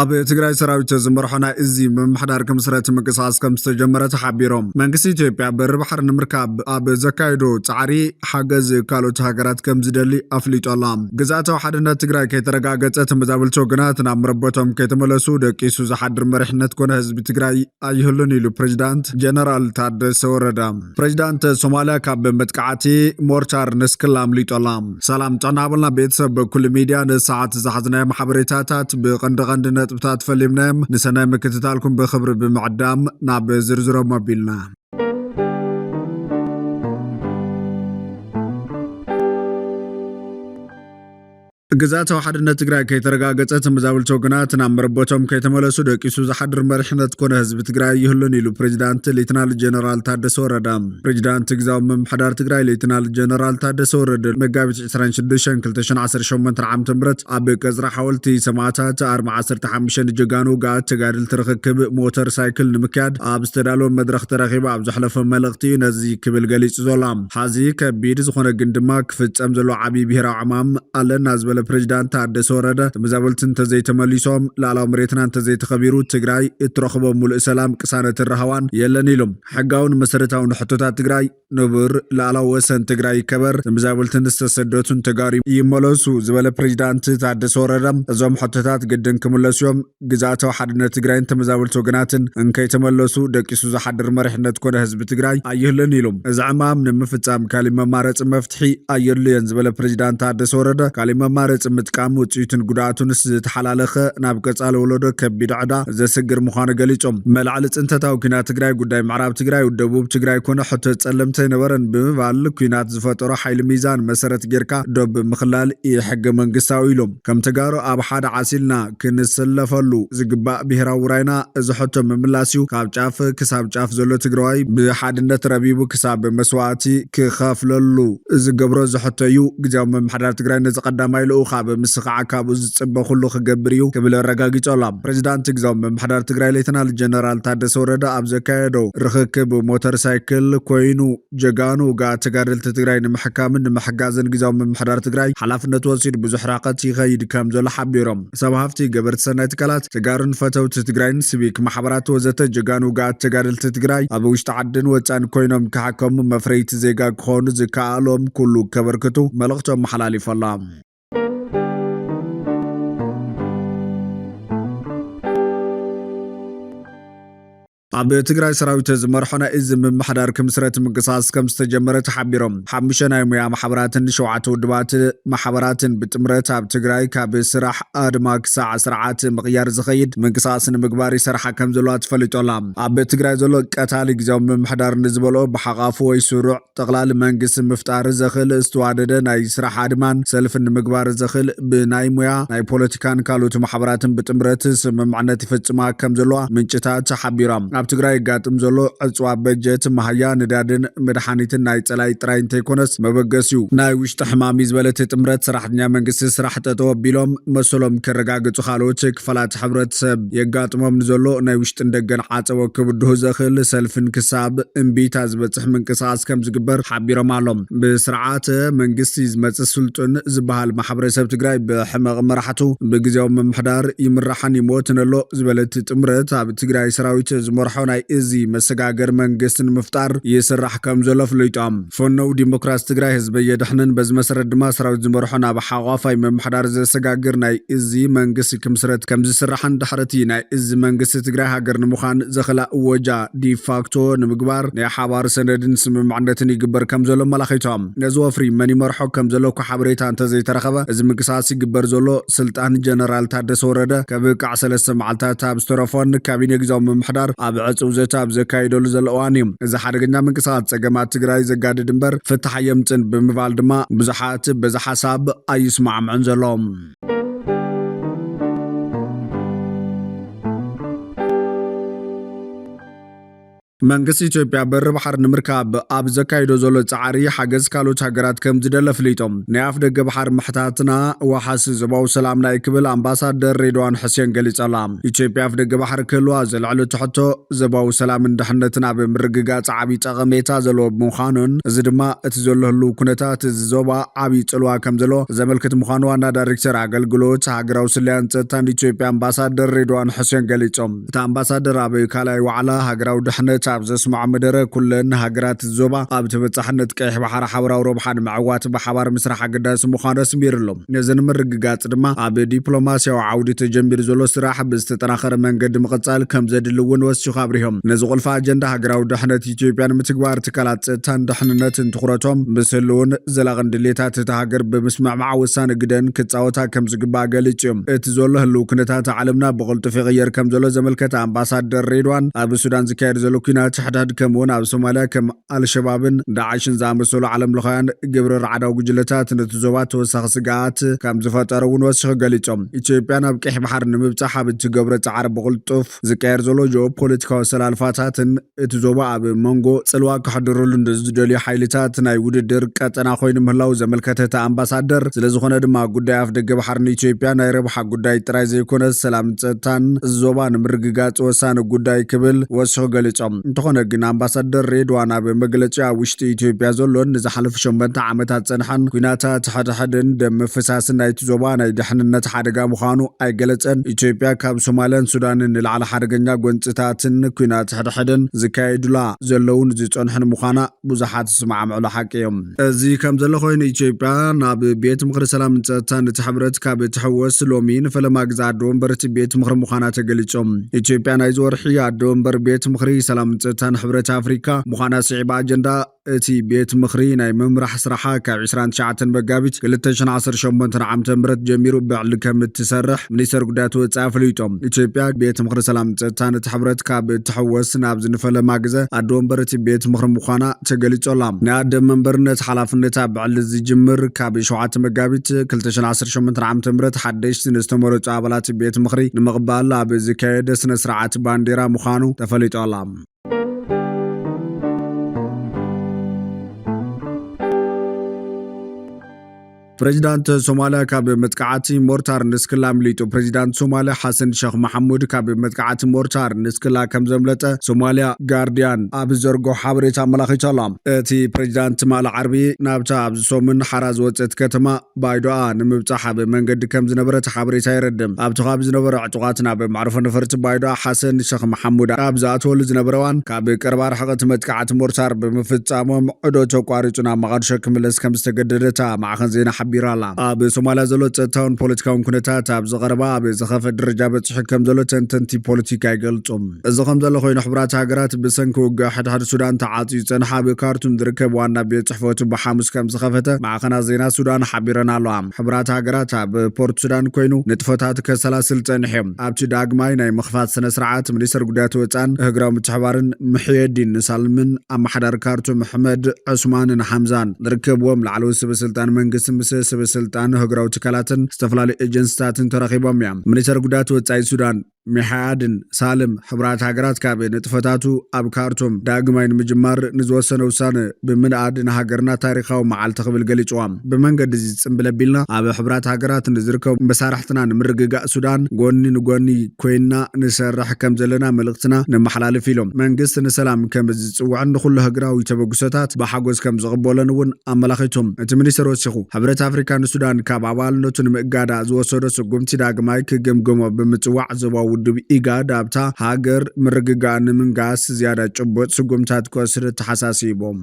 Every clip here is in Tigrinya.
ኣብ ትግራይ ሰራዊት ዝመርሖና እዚ መምሕዳር ከምስረት ምንቅስቃስ ከም ዝተጀመረ ተሓቢሮም መንግስቲ ኢትዮጵያ በርባሕር ንምርካብ ኣብ ዘካይዶ ጻዕሪ ሓገዝ ካልኦት ሃገራት ከም ዝደሊ ኣፍሊጦላ ግዛታዊ ሓድነት ትግራይ ከይተረጋገፀ ተመዛበልቲ ወገናት ናብ መረበቶም ከይተመለሱ ደቂሱ ዝሓድር መሪሕነት ኮነ ህዝቢ ትግራይ ኣይህሉን ኢሉ ፕሬዚዳንት ጀነራል ታደሰ ወረደ ፕሬዚዳንት ሶማሊያ ካብ መጥቃዕቲ ሞርቻር ንስክል ኣምሊጦላ ሰላም ጫናብልና ቤተሰብ በኩል ሚድያ ንሰዓት ዝሓዝናዮ ማሕበሬታታት ብቐንዲ ነጥብታት ፈሊምናዮም ንሰናይ ምክትታልኩም በኽብሪ ብምዕዳም ናብ ዝርዝሮም ኣቢልና ግዛታዊ ሓድነት ትግራይ ከይተረጋገፀ ተመዛበልቲ ወገናት ናብ መረበቶም ከይተመለሱ ደቂሱ ዝሓድር መሪሕነት ኮነ ህዝቢ ትግራይ ይህሉን ኢሉ ፕሬዚዳንት ሌተናል ጀነራል ታደሰ ወረደ ፕሬዚዳንት ግዛዊ ምምሕዳር ትግራይ ሌተናል ጀነራል ታደሰ ወረደ መጋቢት 26 2018 ዓ.ም ኣብ ቀዝራ ሓወልቲ ሰማዕታት 45 ጀጋኑ ጋት ተጋድል ትርክብ ሞተር ሳይክል ንምክያድ ኣብ ዝተዳለወ መድረኽ ተረኺባ ኣብ ዝሕለፈ መልእኽቲ ነዚ ክብል ገሊጹ ዘሎ ሓዚ ከቢድ ዝኾነ ግን ድማ ክፍጸም ዘሎ ዓብይ ብሄራዊ ዕማም ኣለና ዝበለ ፕሬዚዳንት ታደሰ ወረደ ተመዛበልትን ተዘይተመሊሶም ላዕላዊ መሬትናን ተዘይተኸቢሩ ትግራይ እትረኽቦ ሙሉእ ሰላም ቅሳነት ረሃዋን የለን ኢሎም ሕጋውን መሰረታውን ሕቶታት ትግራይ ንቡር ላዕላዊ ወሰን ትግራይ ይከበር ተመዛበልትን ዝተሰደቱን ተጋሩ ይመለሱ ዝበለ ፕሬዚዳንት ታደሰ ወረደ እዞም ሕቶታት ግድን ክምለስዮም ግዛታዊ ሓድነት ትግራይን ተመዛበልቲ ወገናትን እንከይተመለሱ ደቂሱ ዝሓድር መሪሕነት ኮነ ህዝቢ ትግራይ ኣይህሉን ኢሎም እዚ ዕማም ንምፍጻም ካሊእ መማረፂ መፍትሒ ኣየድልዮን ዝበለ ፕሬዚዳንት ታደሰ ወረደ ካሊእ መማረፂ ምጥቃም ውፅኢትን ጉድኣቱንስ ዝተሓላለኸ ናብ ቀጻለ ወለዶ ከቢድ ዕዳ ዘስግር ምዃኑ ገሊጾም መልዓሊ ፅንተታዊ ኩናት ትግራይ ጉዳይ ምዕራብ ትግራይ ደቡብ ትግራይ ኮነ ሕቶ ጸለምቲ ነበረን ብምባል ኩናት ዝፈጠሮ ሓይሊ ሚዛን መሰረት ጌርካ ዶብ ምኽላል ሕገ መንግስታዊ ኢሎም ከም ተጋሩ ኣብ ሓደ ዓሲልና ክንሰለፈሉ ዝግባእ ብሄራዊ ውራይና እዚ ሕቶ ምምላስዩ ካብ ጫፍ ክሳብ ጫፍ ዘሎ ትግራዋይ ብሓድነት ረቢቡ ክሳብ መስዋዕቲ ክኸፍለሉ ዝገብሮ ዝሕቶ እዩ ግዜያዊ ምምሕዳር ትግራይ ነዚ ቀዳማይ ልኡ ካብ ምስኻዓ ካብኡ ዝፅበ ኩሉ ክገብር እዩ ክብል ኣረጋጊጾላ ፕሬዚዳንት ግዜያዊ ምምሕዳር ትግራይ ሌተናል ጀነራል ታደሰ ወረደ ኣብ ዘካየዶ ርክክብ ሞተር ሳይክል ኮይኑ ጀጋኑ ጋት ተጋደልቲ ትግራይ ንምሕካምን ንምሕጋዝን ግዜያዊ ምምሕዳር ትግራይ ሓላፍነት ወሲዱ ብዙሕ ርሕቀት ይኸይድ ከም ዘሎ ሓቢሮም ሰብ ሃፍቲ ገበርቲ ሰናይ ትካላት ተጋሩን ፈተውቲ ትግራይን ሲቪክ ማሕበራት ወዘተ ጀጋኑ ጋት ተጋደልቲ ትግራይ ኣብ ውሽጢ ዓድን ወፃን ኮይኖም ክሓከሙ መፍረይቲ ዜጋ ክኾኑ ዝከኣሎም ኩሉ ከበርክቱ መልእኽቶም መሓላሊፎላ ኣብ ትግራይ ሰራዊት ዝመርሖና እዚ ምምሕዳር ከምስረት ምንቅስቃስ ከም ዝተጀመረ ተሓቢሮም ሓሙሽተ ናይ ሙያ ማሕበራትን 7 ውድባት ማሕበራትን ብጥምረት ኣብ ትግራይ ካብ ስራሕ ኣድማ ክሳዕ ስርዓት ምቕያር ዝኸይድ ምንቅስቃስ ንምግባር ይሰርሓ ከም ዘለዋ ተፈሊጦላ ኣብ ትግራይ ዘሎ ቀታሊ ግዜያዊ ምምሕዳር ንዝበልኦ ብሓቓፉ ወይ ስሩዕ ጠቕላሊ መንግስቲ ምፍጣር ዘኽእል ዝተዋደደ ናይ ስራሕ ኣድማን ሰልፊ ንምግባር ዘኽእል ብናይ ሙያ ናይ ፖለቲካን ካልኦት ማሕበራትን ብጥምረት ስምምዕነት ይፈጽማ ከም ዘለዋ ምንጭታት ተሓቢሮም ኣብ ትግራይ ጋጥም ዘሎ ዕፅዋ በጀት ማህያ ንዳድን መድሓኒትን ናይ ጸላይ ጥራይ እንተይኮነስ መበገስዩ ናይ ውሽጢ ሕማሚ ዝበለት ጥምረት ሰራሕተኛ መንግስቲ ስራሕ ጠጠው ኣቢሎም መሰሎም ክረጋግጹ ካልኦት ክፋላት ሕብረተሰብ የጋጥሞም ንዘሎ ናይ ውሽጢን ደገን ዓፀቦ ክብድሁ ዘኽእል ሰልፍን ክሳብ እምቢታ ዝበፅሕ ምንቅስቃስ ከም ዝግበር ሓቢሮም ኣሎም ብስርዓት መንግስቲ ዝመፅእ ስልጡን ዝበሃል ማሕበረሰብ ትግራይ ብሕመቕ መራሕቱ ብግዜያዊ ምምሕዳር ይምራሕን ይሞትን ኣሎ ዝበለት ጥምረት ኣብ ትግራይ ሰራዊት ዝመርሖ ናይ እዚ መሰጋገር መንግስትን ምፍጣር ይስራሕ ከም ዘሎ ፍልጦም ፈነው ዲሞክራሲ ትግራይ ህዝቢ የድሕንን በዚ መሰረት ድማ ሰራዊት ዝመርሖ ናብ ሓቋፋይ ምምሕዳር ዘሰጋግር ናይ እዚ መንግስቲ ክምስረት ከም ዝስራሕን ድሕርቲ ናይ እዚ መንግስቲ ትግራይ ሃገር ንምዃን ዘኽላ ወጃ ዲፋክቶ ንምግባር ናይ ሓባር ሰነድን ስምምዕነትን ይግበር ከም ዘሎ መላኺቶም ነዚ ወፍሪ መን ይመርሖ ከም ዘሎ ሓበሬታ እንተዘይተረኸበ እዚ ምንቅስቃስ ይግበር ዘሎ ስልጣን ጀነራል ታደሰ ወረደ ከብቃዕ 3 መዓልታት ኣብ ዝተረፎን ካቢነ ግዜያዊ ምምሕዳር ኣብ ዕፅው ዘታ ኣብ ዘካይደሉ ዘለዋን እዮም እዚ ሓደገኛ ምንቅስቃስ ፀገማት ትግራይ ዘጋድድ እምበር ፍትሕ የምፅን ብምባል ድማ ብዙሓት በዚ ሓሳብ ኣይስማዕምዑን ዘለዎም መንግስት ኢትዮጵያ በር ባሕር ንምርካብ ኣብ ዘካይዶ ዘሎ ጻዕሪ ሓገዝ ካልኦት ሃገራት ከም ዝደለ ፍሊጦም ናይ ኣፍ ደገ ባሕር ምሕታትና ወሓሲ ዞባዊ ሰላም ናይ ክብል ኣምባሳደር ሬድዋን ሕሴን ገሊጸላ ኢትዮጵያ ኣፍ ደገ ባሕር ክህልዋ ዘልዕሉ ትሕቶ ዞባዊ ሰላምን ድሕነትን ኣብ ምርግጋጽ ዓብዪ ጠቐሜታ ዘለዎ ብምዃኑን እዚ ድማ እቲ ዘሎ ህልው ኩነታት እዚ ዞባ ዓብዪ ጽልዋ ከም ዘሎ ዘመልክት ምዃኑ ዋና ዳይሬክተር ኣገልግሎት ሃገራዊ ስልያን ጸጥታን ኢትዮጵያ ኣምባሳደር ሬድዋን ሕሴን ገሊጾም እቲ ኣምባሳደር ኣብ ካልኣይ ዋዕላ ሃገራዊ ድሕነት ኣብ ዘስማዕ መደረ ኩለን ሃገራት ዞባ ኣብ ተበጻሕነት ቀይሕ ባሕር ሓበራዊ ረብሓን ምዕዋት ብሓባር ምስራሕ ኣገዳሲ ምዃኑ ኣስሚሩሎም ነዚ ንምርግጋጽ ድማ ኣብ ዲፕሎማስያዊ ዓውዲ ተጀሚሩ ዘሎ ስራሕ ብዝተጠናኸረ መንገዲ ምቕጻል ከም ዘድሊ እውን ወሲኹ ኣብሪሆም ነዚ ቁልፊ ኣጀንዳ ሃገራዊ ድሕነት ኢትዮጵያ ንምትግባር ትካላት ጸጥታን ድሕንነትን ትኩረቶም ብስልውን ዘላቕን ድሌታት እታ ሃገር ብምስምዕማዕ ውሳነ ግደን ክጻወታ ከም ዝግባእ ገሊጹ እዮም እቲ ዘሎ ህልው ኩነታት ዓለምና ብቕልጡፍ ይቕየር ከም ዘሎ ዘመልከተ ኣምባሳደር ሬድዋን ኣብ ሱዳን ዝካየድ ዘሎ ኩናት حداد كمون أب سوماليا كم الشبابن داعشن زامسولو عالم لخيان جبر الرعدة وجلتات نتزوات وسخسقات كم زفاترون وسخ قليتهم إثيوبيا بكح بحر نمبتاحة بتجبر تعرب بقلطف ذكر زلو جو بوليتيكا وسلالفاتات تزوبا أب مونغو سلواك حضرولن دزدولي حيلتات ناي وددر كاتنا خوين مهلاو زملكتة أمباسادر زلزخونة دما قداي أفدق بحر إثيوبيا ناي ربحا قداي ترايزي يكون السلام تان زوبا نمرققات وسان قداي كبل وسخ قليتهم እንተኾነ ግን ኣምባሳደር ሬድዋን ኣብ መግለጫ ውሽጢ ኢትዮጵያ ዘሎን ንዝሓለፉ 8 ዓመታት ጸንሐን ኩናታት ሓደሓደን ደም ምፍሳስን ናይቲ ዞባ ናይ ድሕንነት ሓደጋ ምዃኑ ኣይገለጸን ኢትዮጵያ ካብ ሶማልያን ሱዳንን ንላዕሊ ሓደገኛ ጎንፅታትን ኩናት ሓደሓደን ዝካየዱላ ዘለውን ዝጸንሐን ምዃና ብዙሓት ዝሰማዕምዕሉ ሓቂ እዮም እዚ ከም ዘሎ ኮይኑ ኢትዮጵያ ናብ ቤት ምክሪ ሰላም ጸጥታን ሕብረት ካብ ትሕወስ ሎሚ ንፈለማ ግዛት ኣዶ ወንበር ቤት ምክሪ ምዃና ተገሊጾም ኢትዮጵያ ናይ ዝወርሒ ኣዶ ወንበር ቤት ምክሪ ሰላም ጸጥታን ሕብረት ኣፍሪካ ምዃና ስዒባ ኣጀንዳ እቲ ቤት ምክሪ ናይ ምምራሕ ስራሓ ካብ 29 መጋቢት 2018 ዓመተ ምህረት ጀሚሩ ብዕሊ ከም እትሰርሕ ሚኒስተር ጉዳያት ወጻኢ ኣፍሊጦም ኢትዮጵያ ቤት ምክሪ ሰላም ጸጥታን ሕብረት ካብ ትሕወስ ናብ ዝንፈለማ ግዜ ኣዶ ወንበር እቲ ቤት ምክሪ ምዃና ተገሊጾላ ናይ ኣደ መንበርነት ሓላፍነት ብዕሊ ዝጅምር ካብ 7 መጋቢት 2018 ዓመተ ምህረት ሓደሽቲ ንዝተመረጹ ኣባላት ቤት ምክሪ ንምቕባል ኣብ ዝካየደ ስነ ስርዓት ባንዴራ ምዃኑ ተፈሊጦላ بريزيدانت سوماليا كاب متقعاتي مورتار نسكلا مليتو بريزيدانت سوماليا حسن شيخ محمود كاب متقعاتي مورتار نسكلا كم زملته سوماليا غارديان اب زرغو حبريتا ملاخي تشلام تي بريزيدانت مال عربي نابتا اب سومن حراز وصت كتما بايدوا نمبصح بمنجد كم زنبره حبريتا يردم اب تخاب زنبره عطقاتنا بمعرفه نفرت بايدوا حسن شيخ محمود اب زاتول زنبروان كاب قربار حقت متقعاتي مورتار بمفصامم عدو تقاريطنا مقدشك ملس كم استگددتا معخن زينا حبيرالا اب سوماليا زلو ጸጥታውን ፖለቲካውን ኩነታት ኣብ ዝቐረባ ኣብ ዝኸፈ ደረጃ በጽሕ ከም ዘሎ ተንተንቲ ፖለቲካ ይገልጹም እዚ ከም ዘሎ ኮይኑ ሕብራት ሃገራት ብሰንኪ ውግእ ሓድሓድ ሱዳን ተዓጽዩ ጸንሐ ብካርቱም ዝርከብ ዋና ቤት ጽሕፈቱ ብሓሙስ ከም ዝኸፈተ ማዕኸናት ዜና ሱዳን ሓቢረን ኣለዋ ሕብራት ሃገራት ኣብ ፖርት ሱዳን ኮይኑ ንጥፈታት ከሰላስል ጸንሐም ኣብቲ ዳግማይ ናይ ምኽፋት ስነ ስርዓት ሚኒስተር ጉዳያት ወጻኢን ህግራዊ ምትሕባርን ምሕየዲን ሳልምን ኣማሓዳር ካርቱም ኣሕመድ ዑስማንን ሓምዛን ዝርከብዎም ላዕለዎት ሰበስልጣን መንግስቲ سبسلطان هجراو تكالاتن استفلالي ايجنسياتن تراخيبهم يام منيستر ጉዳያት ወጻኢ ሱዳን ሚሓድን ሳልም ሕብራት ሃገራት ካብ ንጥፈታቱ ኣብ ካርቱም ዳግማይ ንምጅማር ንዝወሰነ ውሳነ ብምንኣድ ንሃገርና ታሪኻዊ መዓልቲ ክብል ገሊጽዋም ብመንገዲ ዝጽምብል ቢልና ኣብ ሕብራት ሃገራት ንዝርከቡ መሳርሕትና ንምርግጋእ ሱዳን ጎኒ ንጎኒ ኮይና ንሰርሕ ከም ዘለና መልእኽትና ንመሓላለፍ ኢሎም መንግስቲ ንሰላም ከም ዝጽውዕን ንኹሉ ሃገራዊ ተበግሶታት ብሓጎስ ከም ዝቕበሎን እውን ኣመላኺቶም እቲ ሚኒስተር ወሲኹ ሕብረት ኣፍሪካ ንሱዳን ካብ ኣባልነቱ ንምእጋዳ ዝወሰዶ ስጉምቲ ዳግማይ ክግምገሞ ብምጽዋዕ ዘባው ውድብ ኢጋድ ኣብታ ሃገር ምርግጋእ ንምንጋስ ዝያዳ ጭቡጥ ስጉምታት ክወስድ ተሓሳሲቦም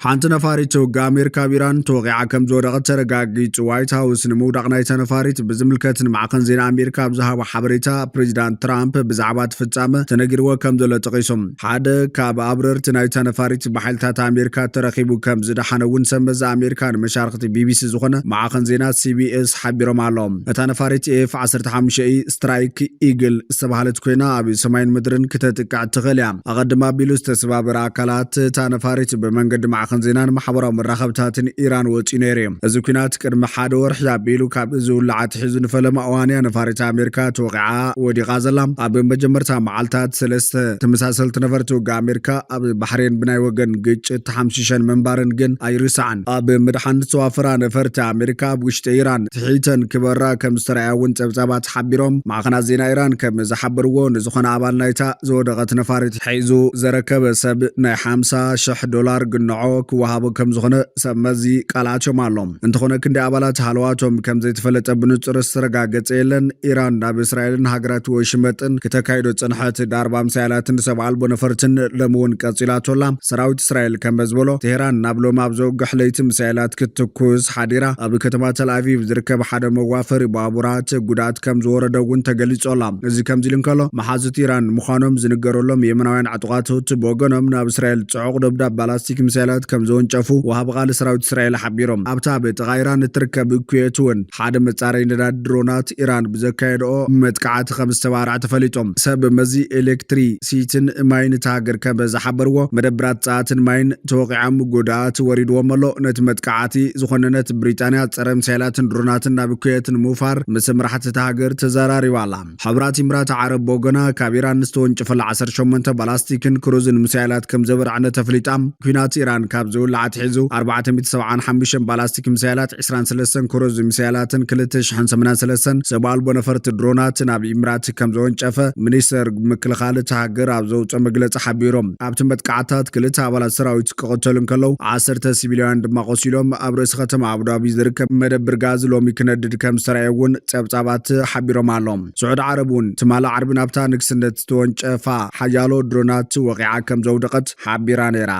حانت نفاريت وقا أمريكا بيران توقع كم زورغت ترقاقيت وايت هاوس نمودق نايت نفاريت بزملكت معقن زين أمريكا بزها وحبريتا بريزيدان ترامب بزعبات فتسامة تنقر وكم دولة تقيسهم حادا كاب أبررت نايت نفاريت بحالتات أمريكا ترخيبو كم زد حانوون سمز أمريكا مشاركة BBC زخنة معقن زينات CBS حبيرو معلوم اتا نفاريت اف 15 سترايك ايجل سبحالت كوينا ابي سماين مدرن كتتقع تغليام اغدما بيلوس تسباب راكالات تا نفاريت بمنقد مع ማዕከን ዜናን ማሕበራዊ መራኸብታትን ኢራን ወፂኡ ነይሩ እዩ። እዚ ኩናት ቅድሚ ሓደ ወርሒ ኣቢሉ ካብ እዚ ውላዓት ሒዙ ንፈለማ እዋንያ ነፋሪት ኣሜሪካ ተወቂዓ ወዲቓ ዘላ ኣብ መጀመርታ መዓልታት ሰለስተ ተመሳሰልቲ ነፈርቲ ውግእ ኣሜሪካ ኣብ ባሕሬን ብናይ ወገን ግጭት ተሓምሺሸን ምንባርን ግን ኣይርስዓን። ኣብ ምድሓን ዝተዋፈራ ነፈርቲ ኣሜሪካ ኣብ ውሽጢ ኢራን ትሒተን ክበራ ከም ዝተረኣያ እውን ፀብፃባት ሓቢሮም ማዕከናት ዜና ኢራን ከም ዝሓበርዎ ንዝኾነ ኣባል ናይታ ዝወደቐት ነፋሪት ሒዙ ዘረከበ ሰብ ናይ $50,000 ግንዖ ክወሃቦ ከም ዝኾነ ሰብ መዚ ቃልኣትዮም ኣሎም። እንተኾነ ክንዲ ኣባላት ሃለዋቶም ከም ዘይተፈለጠ ብንጹር ዝተረጋገፀ የለን። ኢራን ናብ እስራኤልን ሃገራት ወሽመጥን ክተካይዶ ፀንሐት ዳርባ ሚሳይላትን ሰብ ኣልቦ ነፈርትን ለምውን ቀፂላቶላ። ሰራዊት እስራኤል ከም ዝበሎ ቴሄራን ናብ ሎም ኣብ ዘውግሕ ለይቲ ሚሳይላት ክትኩስ ሓዲራ። ኣብ ከተማ ተልኣቪቭ ዝርከብ ሓደ መዋፈሪ ባቡራት ጉድኣት ከም ዝወረደ እውን ተገሊጾላ። እዚ ከምዚ ኢሉ እንከሎ መሓዙት ኢራን ምዃኖም ዝንገረሎም የመናውያን ዕጡቓት ብወገኖም ናብ እስራኤል ጽዑቕ ደብዳብ ባላስቲክ ሚሳይላት ከም ዘወንጨፉ ወሃቢ ቃል ሰራዊት እስራኤል ሓቢሮም። ኣብታ ብጥቓ ኢራን እትርከብ ኩዌት እውን ሓደ መጻረይ ነዳዲ ድሮናት ኢራን ብዘካየድኦ መጥቃዕቲ ከም ዝተባርዐ ተፈሊጦም። ሰብ መዚ ኤሌክትሪሲቲን ማይን ተሃገር ከም ዝሓበርዎ መደብራት ጸዓትን ማይን ተወቂዖም ጉድኣት ወሪድዎም ኣሎ። ነቲ መጥቃዕቲ ዝኾነነት ብሪጣንያ ፀረ ሚሳይላትን ድሮናትን ናብ ኩዌት ንምውፋር ምስ መራሕቲ ሃገር ተዘራሪባ ኣላ። ሕብራት ኢሚራት ዓረብ ወገና ካብ ኢራን ዝተወንጨፈላ 18 ባላስቲክን ክሩዝን ሚሳይላት ከም ዘበርዐነ ተፈሊጣ። ኩናት ኢራን ካብ ዝውላዓት ሒዙ 475 ባላስቲክ ሚሳይላት 23 ክሩዝ ሚሳይላትን 2083 ሰብ ኣልቦ ነፈርቲ ድሮናት ናብ ኢሚራት ከም ዘወንጨፈ ሚኒስተር ምክልኻል ሃገር ኣብ ዘውፅኦ መግለፂ ሓቢሮም። ኣብቲ መጥቃዕትታት ክልተ ኣባላት ሰራዊት ክቕተሉ እንከለዉ 10 ሲቪልያን ድማ ቆሲሎም ኣብ ርእሲ ከተማ አቡዳቢ ዝርከብ መደብር ጋዝ ሎሚ ክነድድ ከም ዝተረኣየ እውን ፀብፃባት ሓቢሮም ኣሎም። ስዑድ ዓረብ እውን ትማሊ ዓርቢ ናብታ ንግስነት ተወንጨፋ ሓያሎ ድሮናት ወቂዓ ከም ዘውደቐት ሓቢራ ነይራ።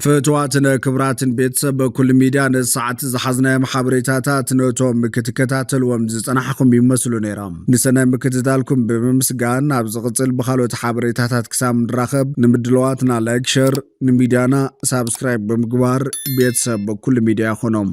ፍትዋትን ክብራትን ቤተሰብ በኩል ሚድያ ነሰዓት ዝሓዝናዮ ሓበሬታታት ነቶም ክትከታተልዎም ዝፀናሕኩም ይመስሉ ነይሮም። ንሰናይ ምክትታልኩም ብምምስጋን ኣብ ዝቕፅል ብካልኦት ሓበሬታታት ክሳብ ንራኸብ ንምድለዋትና ላይክ ሸር ንሚድያና ሳብስክራይብ ብምግባር ቤተሰብ በኩል ሚድያ ይኹኖም።